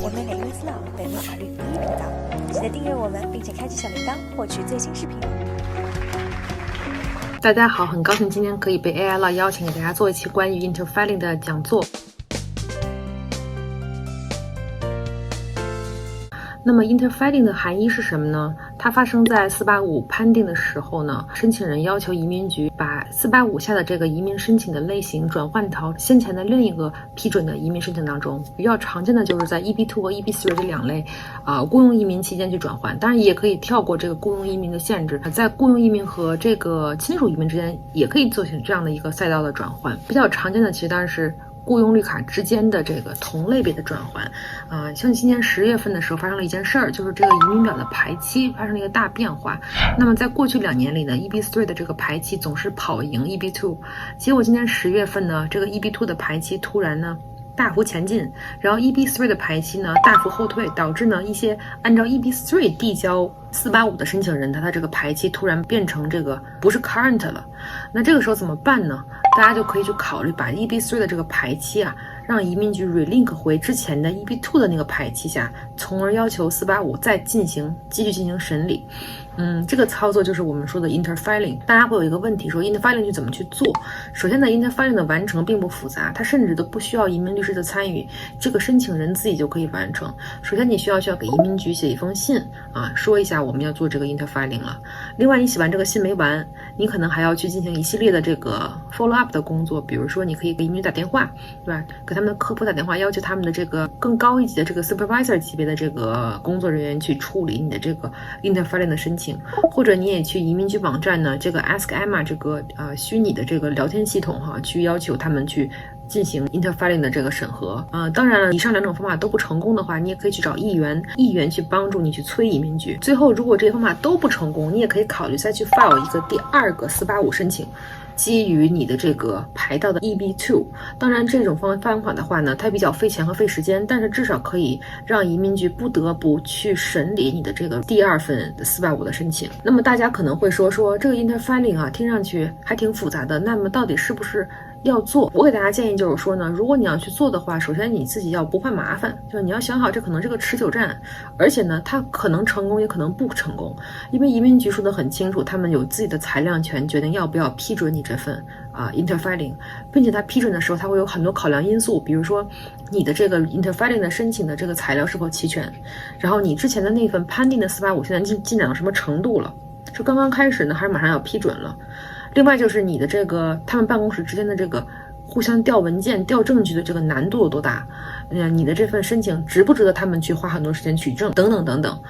我们美 US Law 北美法律第一频道，记得订阅我们，并且开启小铃铛，获取最新视频。大家好，很高兴今天可以被 AI Law 邀请给大家做一期关于 Interfiling 的讲座。那么 Interfiling 的含义是什么呢？它发生在485判定的时候呢，申请人要求移民局把485下的这个移民申请的类型转换到先前的另一个批准的移民申请当中。比较常见的就是在 EB2 和 EB3 这两类雇佣移民期间去转换，当然也可以跳过这个雇佣移民的限制，在雇佣移民和这个亲属移民之间也可以做成这样的一个赛道的转换。比较常见的其实当然是雇佣绿卡之间的这个同类别的转换像今年10月份的时候发生了一件事儿，就是这个移民表的排期发生了一个大变化。那么在过去2年里呢 EB3 的这个排期总是跑赢 EB2， 结果今年10月份呢，这个 EB2 的排期突然呢大幅前进，然后 EB3 的排期呢大幅后退，导致呢一些按照 EB3 递交485的申请人，他这个排期突然变成这个不是 current 了。那这个时候怎么办呢？大家就可以去考虑把 EB3 的这个排期让移民局 relink 回之前的 EB2 的那个排期下，从而要求485再继续进行审理。这个操作就是我们说的 Interfiling。 大家会有一个问题说 Interfiling 怎么去做？首先呢 Interfiling 的完成并不复杂，它甚至都不需要移民律师的参与，这个申请人自己就可以完成。首先你需要给移民局写一封信说一下我们要做这个 Interfiling 了。另外你写完这个信没完，你可能还要去进行一系列的这个 follow up 的工作，比如说你可以给移民局打电话，对吧？给他们的客服打电话，要求他们的这个更高一级的这个 supervisor 级别的这个工作人员去处理你的这个 Interfiling 的申请，或者你也去移民局网站呢这个 Ask Emma 这个虚拟的这个聊天系统去要求他们去进行 Interfiling 的这个审核。当然了，以上2种方法都不成功的话，你也可以去找议员去帮助你去催移民局。最后如果这些方法都不成功，你也可以考虑再去 file 一个第2个485申请，基于你的这个排到的 EB2。 当然这种方法的话呢，它比较费钱和费时间，但是至少可以让移民局不得不去审理你的这个第2份485的申请。那么大家可能会说这个 Interfiling 听上去还挺复杂的，那么到底是不是要做？我给大家建议就是说呢，如果你要去做的话，首先你自己要不怕麻烦，就是你要想好这可能是个持久战，而且呢它可能成功也可能不成功，因为移民局说得很清楚，他们有自己的裁量权，决定要不要批准你这份Interfiling， 并且他批准的时候他会有很多考量因素，比如说你的这个 Interfiling 的申请的这个材料是否齐全，然后你之前的那份判定的485现在进展到什么程度了，是刚刚开始呢还是马上要批准了。另外就是你的这个他们办公室之间的这个互相调文件调证据的这个难度有多大，你的这份申请值不值得他们去花很多时间取证等等等等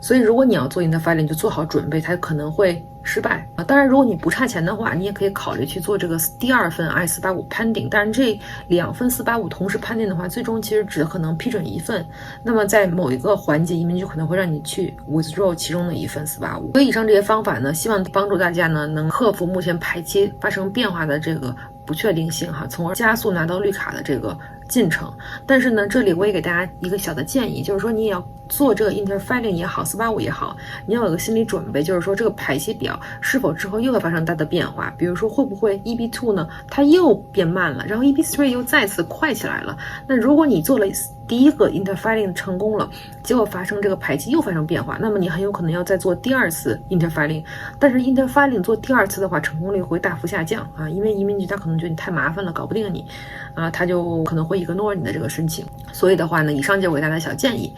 所以如果你要做 Interfiling 就做好准备，它可能会失败当然如果你不差钱的话，你也可以考虑去做这个第2份 I485 判定，但是这2份485同时判定的话，最终其实只可能批准1份，那么在某一个环节移民局可能会让你去 withdraw 其中的1份485。所以以上这些方法呢，希望帮助大家呢能克服目前排期发生变化的这个不确定性从而加速拿到绿卡的这个进程。但是呢，这里我也给大家一个小的建议，就是说你也要做这个 Interfiling 也好485也好，你要有个心理准备，就是说这个排期表是否之后又会发生大的变化，比如说会不会 EB2 呢它又变慢了，然后 EB3 又再次快起来了。那如果你做了第1个 Interfiling 成功了，结果发生这个排期又发生变化，那么你很有可能要再做第2次 Interfiling， 但是 Interfiling 做第2次的话成功率会大幅下降因为移民局他可能觉得你太麻烦了，搞不定你他就可能会 ignore 你的这个申请。所以的话呢，以上就我给大家的小建议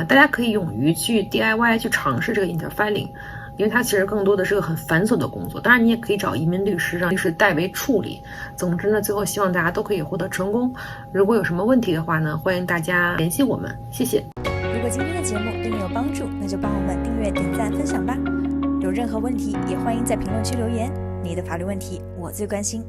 大家可以勇于去 DIY 去尝试这个 Interfiling，因为它其实更多的是个很繁琐的工作，当然你也可以找移民律师让律师代为处理。总之呢，最后希望大家都可以获得成功。如果有什么问题的话呢，欢迎大家联系我们，谢谢。如果今天的节目对你有帮助，那就帮我们订阅、点赞、分享吧。有任何问题也欢迎在评论区留言，你的法律问题我最关心。